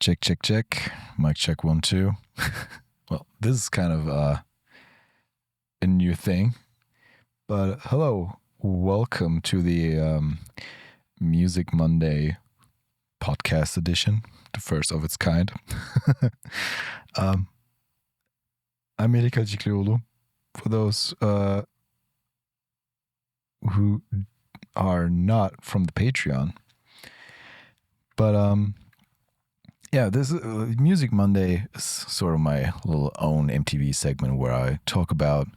Check, check, check. Mic check 1, 2. Well, this is kind of a new thing. But hello, welcome to the Music Monday podcast edition, the first of its kind. I'm Melika Ciklioglu. For those who are not from the Patreon. But yeah, this Music Monday is sort of my little own MTV segment where I talk about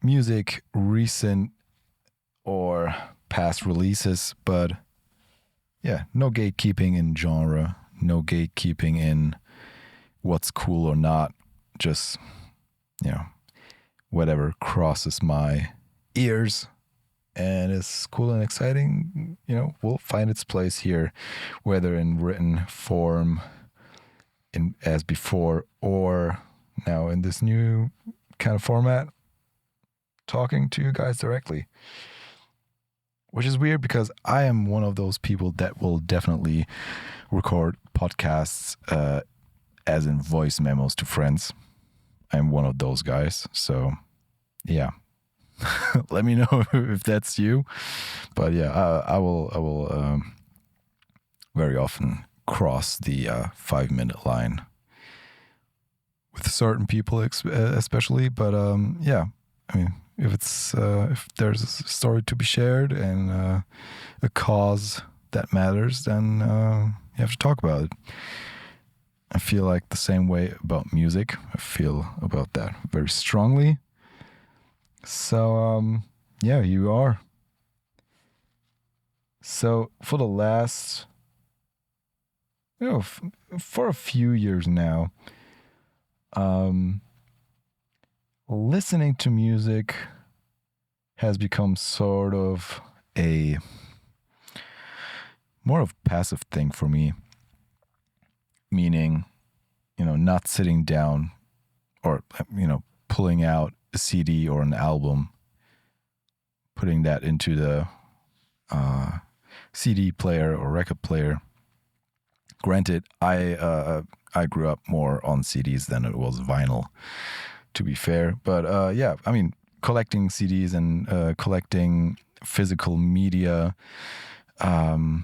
music, recent or past releases, but yeah, no gatekeeping in genre, no gatekeeping in what's cool or not, just, whatever crosses my ears and is cool and exciting, will find its place here, whether in written form as before or now in this new kind of format, talking to you guys directly. Which is weird because I am one of those people that will definitely record podcasts as in voice memos to friends. I'm one of those guys. So, yeah. Let me know if that's you. But yeah, I will very often cross the 5-minute line with certain people, especially. But yeah, I mean, if there's a story to be shared and a cause that matters, then you have to talk about it. I feel like the same way about music. I feel about that very strongly. So, yeah, you are. So for the last, for a few years now, listening to music has become sort of a more of a passive thing for me. Meaning, not sitting down or, pulling out a CD or an album, putting that into the CD player or record player. Granted, I grew up more on CDs than it was vinyl, to be fair. But yeah, I mean, collecting CDs and collecting physical media was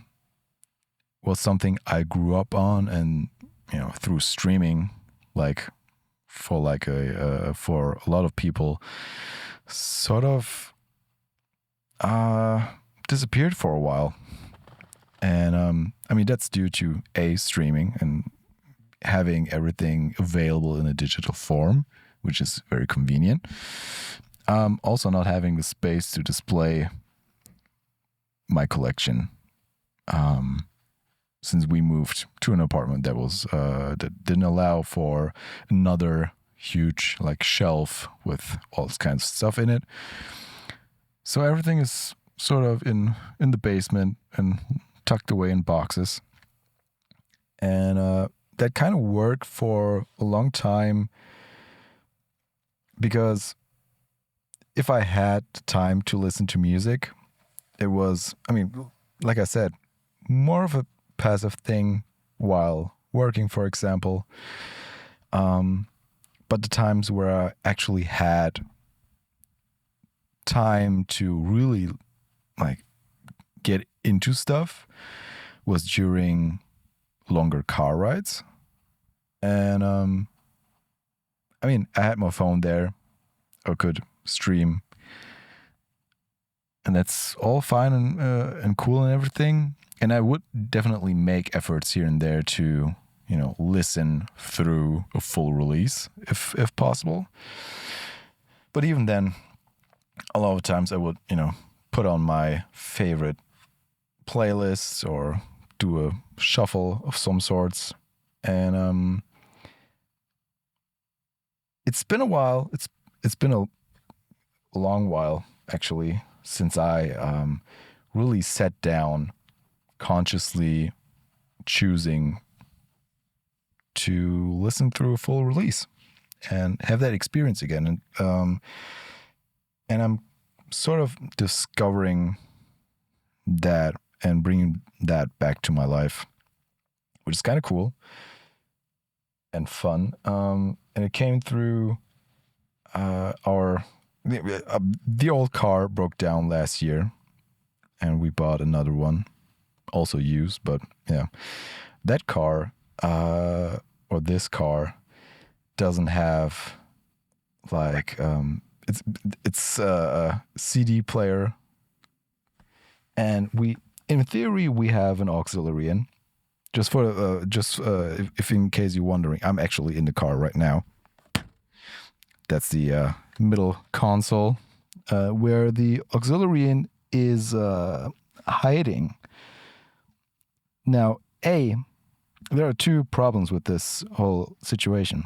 something I grew up on, and through streaming, for a lot of people, sort of disappeared for a while. And I mean, that's due to streaming and having everything available in a digital form, which is very convenient. Also not having the space to display my collection. Since we moved to an apartment that was that didn't allow for another huge shelf with all this kinds of stuff in it. So everything is sort of in the basement and tucked away in boxes. And that kind of worked for a long time because if I had the time to listen to music, it was, I mean, like I said, more of a passive thing while working, for example. But the times where I actually had time to really get into stuff was during longer car rides. And I mean, I had my phone there. I could stream, and that's all fine and cool and everything. And I would definitely make efforts here and there to, listen through a full release if possible. But even then, a lot of times I would, put on my favorite playlists or do a shuffle of some sorts. And it's been a while. It's been a long while, actually, since I really sat down consciously choosing to listen through a full release and have that experience again. And I'm sort of discovering that and bringing that back to my life. which is kind of cool and fun. And it came through the old car broke down last year, and we bought another one, also used. But yeah, that car or this car doesn't have like it's a CD player, and in theory we have an auxiliary in. Just if in case you're wondering, I'm actually in the car right now. That's the middle console where the auxiliary in is hiding. Now, there are two problems with this whole situation.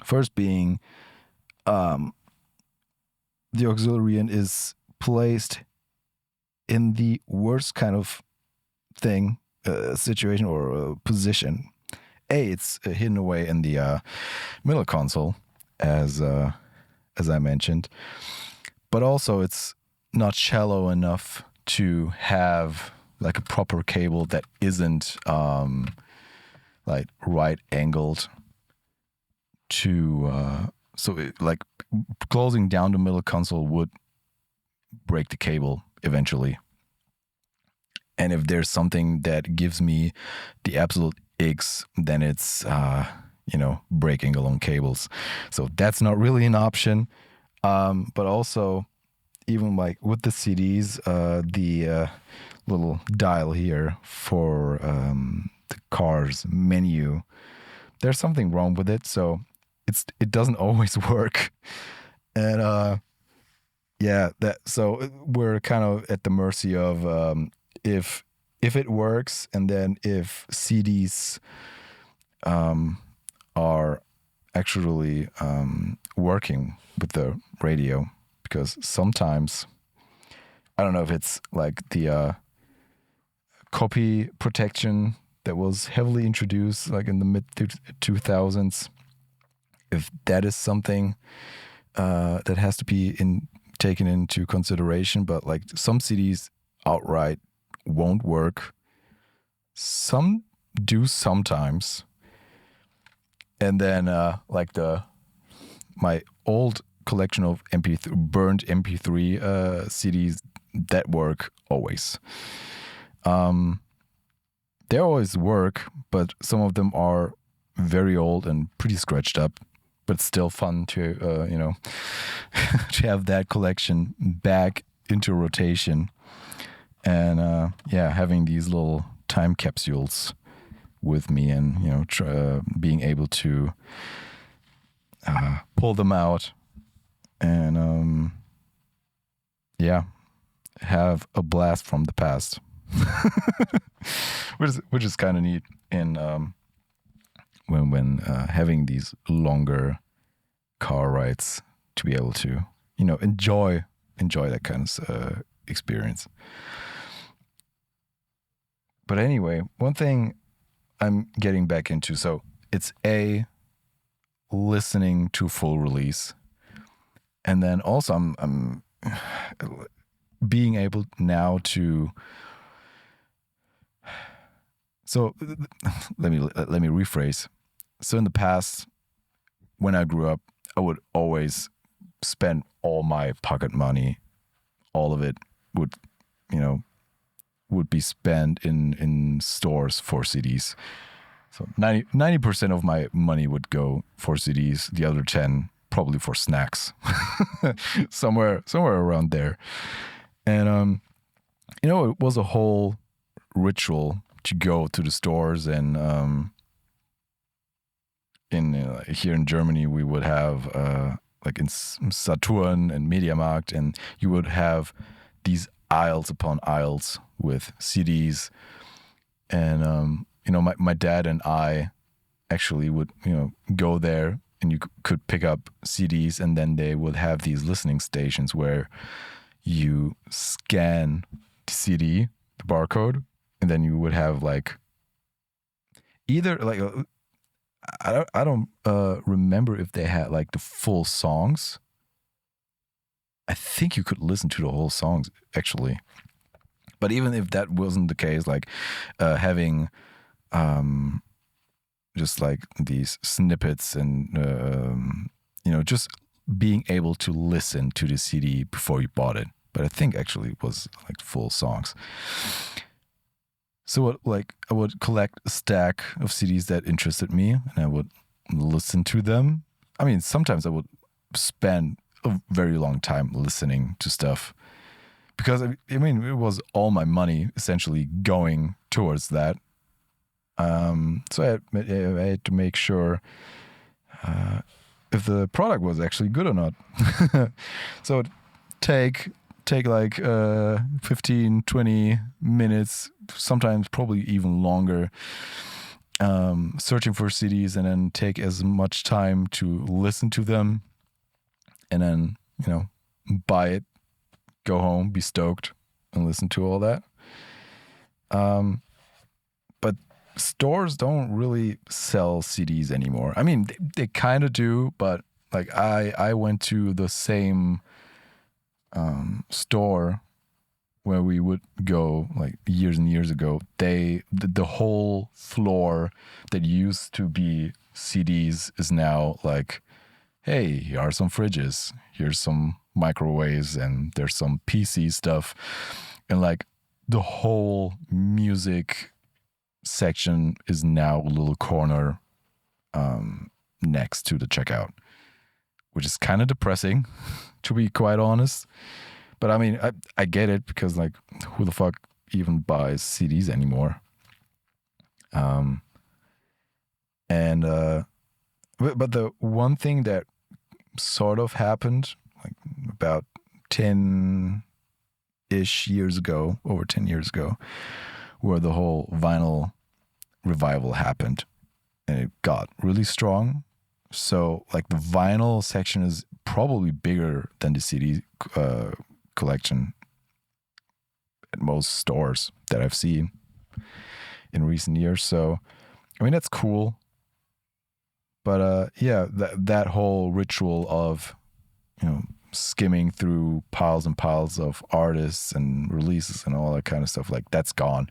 First being, the auxiliary in is placed in the worst kind of thing, situation or position. It's hidden away in the middle console, as I mentioned, but also it's not shallow enough to have like a proper cable that isn't like right angled to like closing down the middle console would break the cable eventually. And if there's something that gives me the absolute icks, then it's breaking along cables. So that's not really an option. But also, even like with the CDs, the little dial here for the car's menu, there's something wrong with it. So it doesn't always work. And so we're kind of at the mercy of if it works, and then if CDs are actually working with the radio, because sometimes, I don't know if it's like the copy protection that was heavily introduced like in the mid 2000s, if that is something that has to be taken into consideration. But like some CDs outright won't work. Some do sometimes. And then like my old collection of burned MP3 CDs that work always. They always work, but some of them are very old and pretty scratched up. But it's still fun to to have that collection back into rotation. And having these little time capsules with me, and being able to pull them out and have a blast from the past, which is kind of neat. And when having these longer car rides, to be able to enjoy that kind of experience. But anyway, one thing I'm getting back into, so it's listening to full release, and then also I'm being able now to. So let me rephrase. So in the past, when I grew up, I would always spend all my pocket money. All of it would be spent in stores for CDs. So 90% of my money would go for CDs. The other 10 probably for snacks, somewhere around there. And it was a whole ritual to go to the stores. And here in Germany, we would have like in Saturn and Mediamarkt, and you would have these aisles upon aisles with CDs. And my dad and I actually would go there, and you could pick up CDs, and then they would have these listening stations where you scan the CD, the barcode, and then you would have like either like I don't remember if they had like the full songs. I think you could listen to the whole songs actually. But even if that wasn't the case, like having just like these snippets and just being able to listen to the CD before you bought it. But I think actually it was like full songs. So I would collect a stack of CDs that interested me, and I would listen to them. I mean, sometimes I would spend a very long time listening to stuff because I mean it was all my money essentially going towards that. So I had to make sure if the product was actually good or not. So take like 15, 20 minutes, sometimes probably even longer, searching for CDs, and then take as much time to listen to them, and then buy it, go home, be stoked, and listen to all that. But stores don't really sell CDs anymore. I mean, they kind of do, but like I went to the same store where we would go like years and years ago. The whole floor that used to be CDs is now like, hey, here are some fridges, here's some microwaves, and there's some PC stuff, and like the whole music section is now a little corner next to the checkout, which is kind of depressing, to be quite honest. But I mean, I get it, because like, who the fuck even buys CDs anymore? But the one thing that sort of happened like about 10-ish years ago, over 10 years ago, where the whole vinyl revival happened, and it got really strong. So like the vinyl section is probably bigger than the CD collection at most stores that I've seen in recent years. So I mean, that's cool. But yeah, that whole ritual of skimming through piles and piles of artists and releases and all that kind of stuff, like that's gone,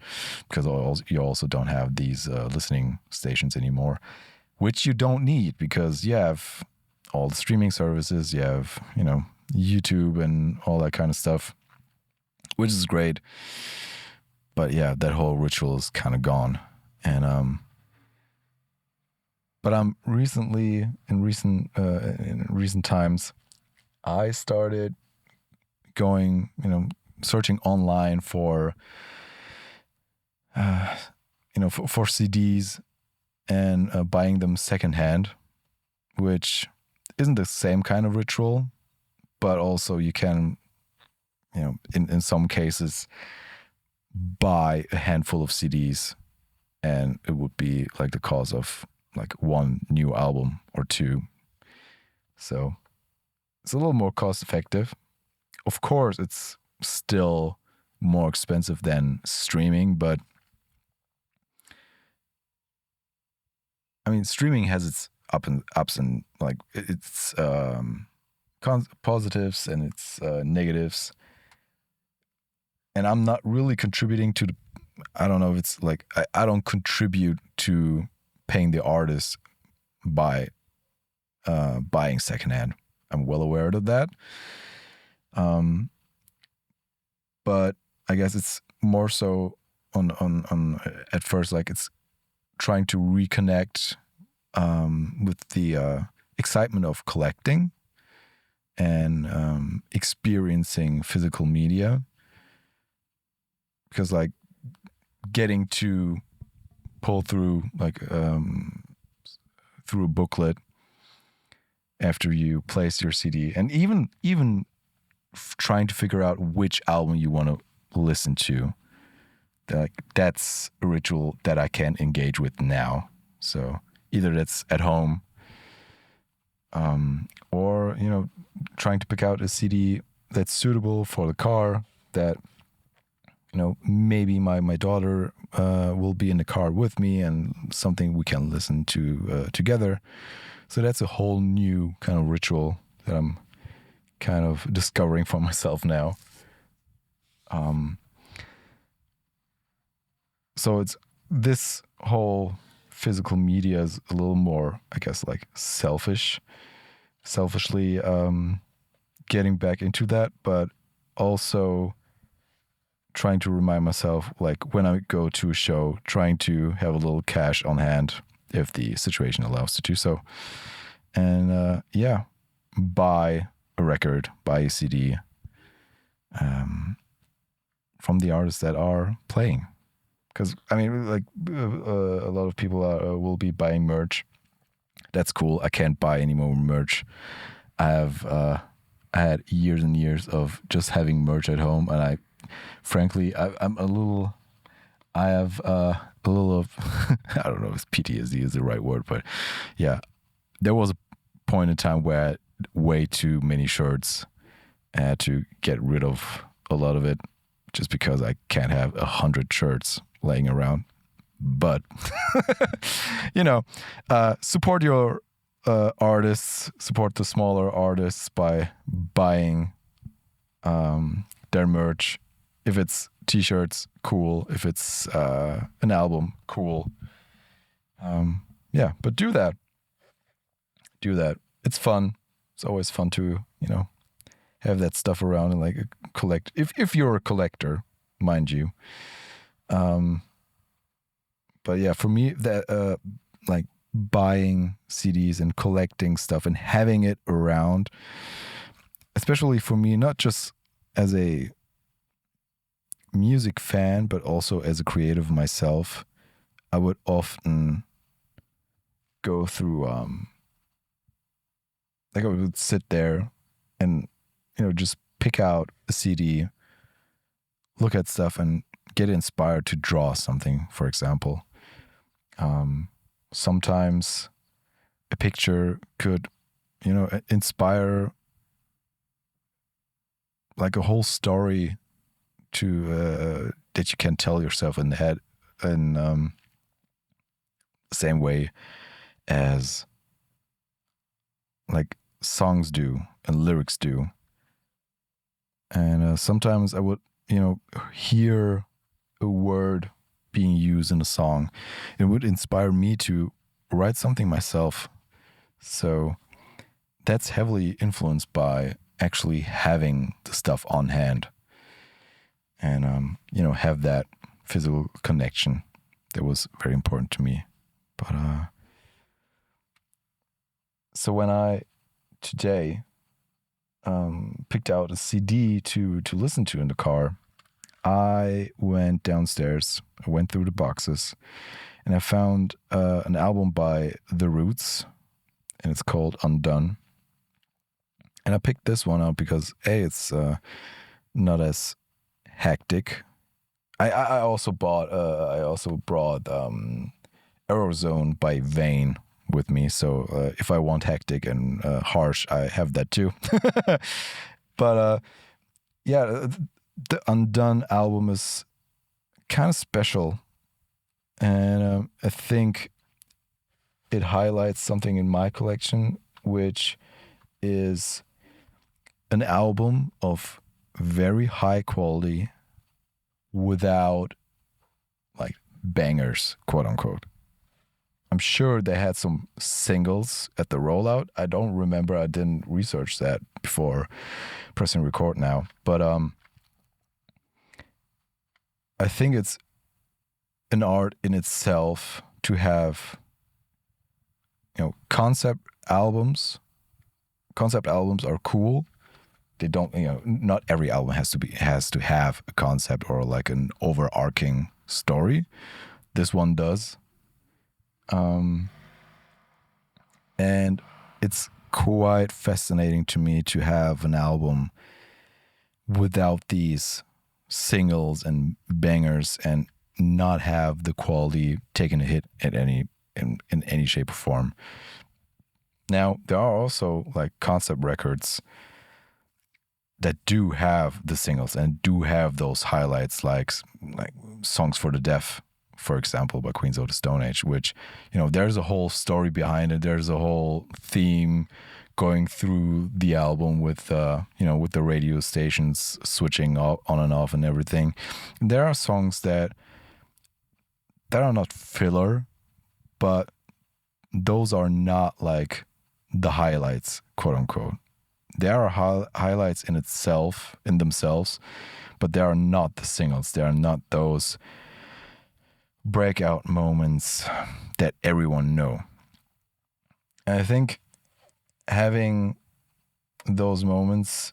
because you also don't have these listening stations anymore, which you don't need, because you have all the streaming services, you have YouTube and all that kind of stuff, which is great. But yeah, that whole ritual is kind of gone. And but recently, in recent times, I started going, searching online for, for CDs, and buying them secondhand, which isn't the same kind of ritual, but also you can, in some cases, buy a handful of CDs, and it would be like the cost of like one new album or two. So it's a little more cost effective. Of course, it's still more expensive than streaming, but I mean, streaming has its ups and like its positives and its negatives. And I'm not really contributing to the. I don't know if it's like I don't contribute to paying the artist by buying secondhand. I'm well aware of that. But I guess it's more so on at first, like it's trying to reconnect with the excitement of collecting and experiencing physical media, because like getting to pull through like through a booklet after you place your CD, and even trying to figure out which album you want to listen to, that's a ritual that I can engage with now. So either that's at home, or trying to pick out a CD that's suitable for the car, that maybe my daughter will be in the car with me, and something we can listen to together. So that's a whole new kind of ritual that I'm kind of discovering for myself now. So it's this whole physical media is a little more, I guess, like selfishly getting back into that, but also trying to remind myself, like when I go to a show, trying to have a little cash on hand if the situation allows to do so. And buy a record, buy a CD from the artists that are playing. Because, I mean, like a lot of people will be buying merch. That's cool. I can't buy any more merch. I had years and years of just having merch at home, and I'm a little. I have a little of I don't know if PTSD is the right word, but yeah, there was a point in time where I had way too many shirts. I had to get rid of a lot of it just because I can't have 100 shirts laying around. But support your artists, support the smaller artists by buying their merch. If it's t-shirts, cool. If it's an album, cool. But do that. It's fun. It's always fun to, have that stuff around and like collect. If you're a collector, mind you. But yeah, for me, that like buying CDs and collecting stuff and having it around, especially for me, not just as a music fan, but also as a creative myself, I would often go through, like I would sit there and, just pick out a CD, look at stuff and get inspired to draw something, for example. Sometimes a picture could, inspire like a whole story to that you can tell yourself in the head in the same way as like songs do and lyrics do. And sometimes I would, hear a word being used in a song. It would inspire me to write something myself. So that's heavily influenced by actually having the stuff on hand and, have that physical connection. That was very important to me. But, so when I today picked out a CD to listen to in the car, I went downstairs, I went through the boxes, and I found an album by The Roots, and it's called Undone. And I picked this one out because it's not as hectic. I also brought Aerozone by Vane with me, so if I want hectic and harsh, I have that too. But the Undone album is kind of special, and I think it highlights something in my collection, which is an album of very high quality without like bangers, quote unquote. I'm sure they had some singles at the rollout. I don't remember. I didn't research that before pressing record now. But I think it's an art in itself to have, concept albums. Concept albums are cool. They don't, not every album has to have a concept or like an overarching story. This one does. And it's quite fascinating to me to have an album without these singles and bangers and not have the quality taking a hit at in any shape or form. Now, there are also like concept records that do have the singles and do have those highlights, like Songs for the Deaf, for example, by Queens of the Stone Age, which, there's a whole story behind it. There's a whole theme going through the album with, with the radio stations switching on and off and everything. And there are songs that that are not filler, but those are not like the highlights, quote unquote. They are highlights in themselves, but they are not the singles. They are not those breakout moments that everyone know. And I think having those moments,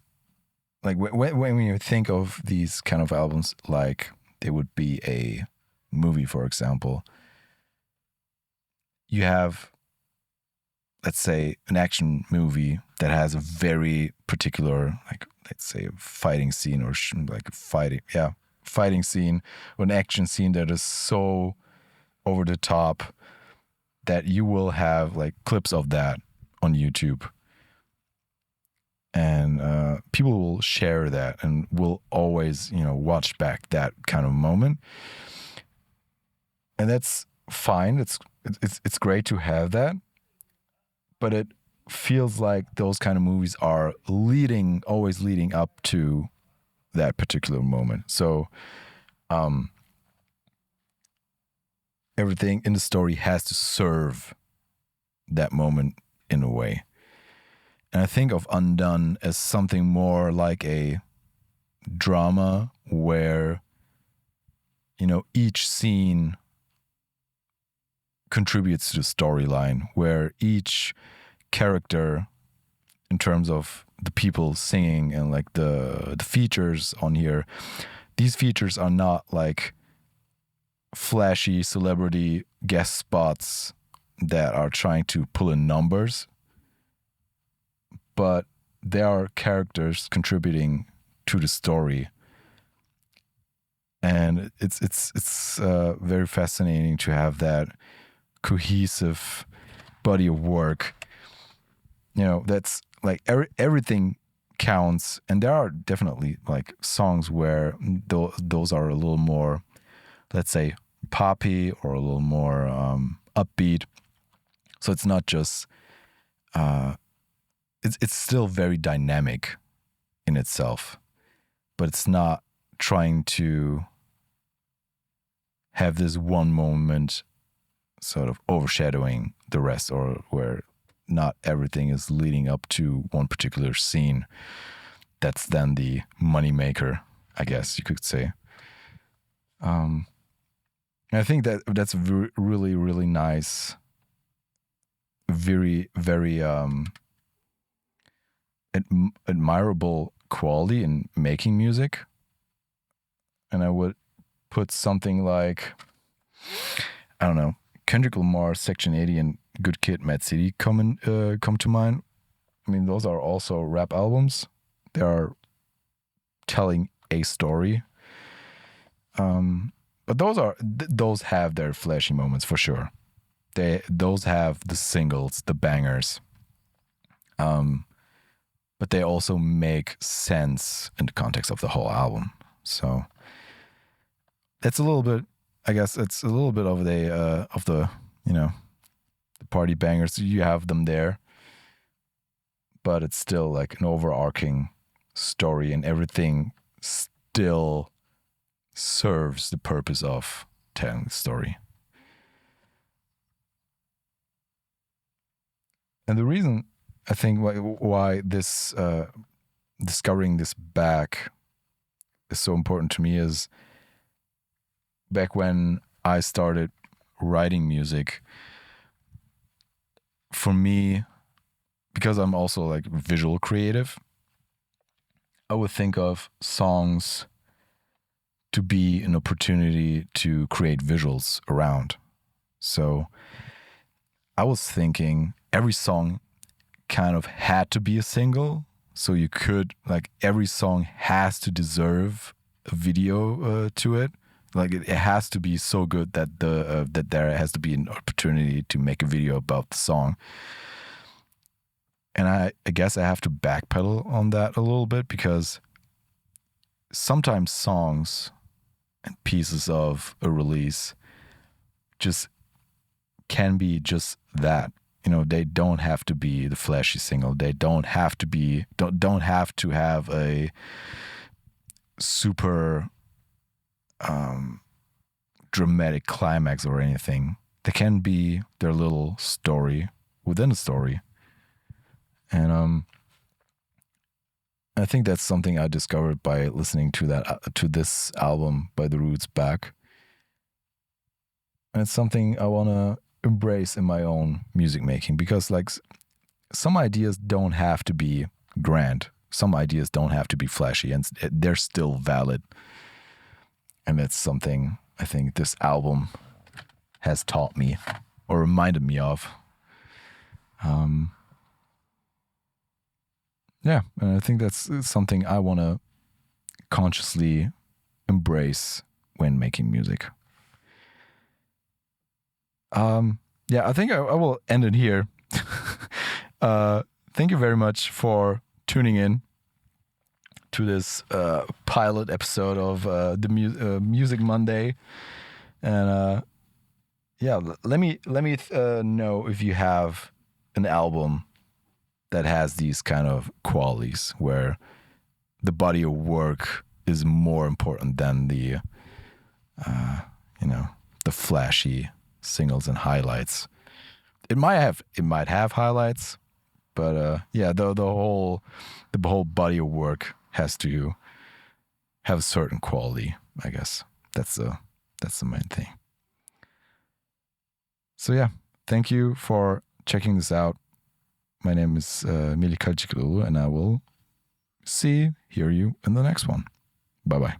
like when you think of these kind of albums, like they would be a movie, for example, you have, let's say, an action movie that has a very particular, like, let's say, a fighting scene or like a fighting scene or an action scene that is so over the top that you will have like clips of that on YouTube. And people will share that and will always, watch back that kind of moment. And that's fine. It's great to have that. But it feels like those kind of movies are always leading up to that particular moment. So everything in the story has to serve that moment in a way. And I think of Undone as something more like a drama where, each scene contributes to the storyline, where each character, in terms of the people singing and like the features on here, these features are not like flashy celebrity guest spots that are trying to pull in numbers, but there are characters contributing to the story. And it's very fascinating to have that cohesive body of work. That's like everything counts. And there are definitely like songs where those are a little more, let's say, poppy or a little more upbeat. So it's not just, it's still very dynamic in itself, but it's not trying to have this one moment sort of overshadowing the rest, or where not everything is leading up to one particular scene. That's then the moneymaker, I guess you could say. And I think that's really, really nice, very, very admirable quality in making music. And I would put something like, I don't know, Kendrick Lamar, Section 80, and Good Kid, Mad City come to mind. I mean, those are also rap albums. They are telling a story. But those have their flashy moments for sure. Those have the singles, the bangers. But they also make sense in the context of the whole album. So that's a little bit, I guess it's a little bit of the the party bangers. You have them there, but it's still like an overarching story, and everything still serves the purpose of telling the story. And the reason I think why this discovering this back is so important to me is back when I started writing music, for me, because I'm also like visual creative, I would think of songs to be an opportunity to create visuals around. So I was thinking every song kind of had to be a single. So you could, like, every song has to deserve a video to it. Like it has to be so good that that there has to be an opportunity to make a video about the song. And I guess I have to backpedal on that a little bit, because sometimes songs and pieces of a release just can be just that. They don't have to be the flashy single. They don't have to be don't have to have a super dramatic climax or anything. They can be their little story within a story. And I think that's something I discovered by listening to this album by The Roots back. And it's something I want to embrace in my own music making, because like some ideas don't have to be grand. Some ideas don't have to be flashy, and they're still valid. And that's something I think this album has taught me or reminded me of. Yeah, and I think that's something I want to consciously embrace when making music. Yeah, I think I will end it here. Thank you very much for tuning in to this pilot episode of the Music Monday, and yeah, let me know if you have an album that has these kind of qualities where the body of work is more important than the the flashy singles and highlights. It might have highlights, but yeah, the whole body of work has to have a certain quality. I guess that's the main thing. So yeah, thank you for checking this out. My name is Mili Kalchiklu, and I will hear you in the next one. Bye bye.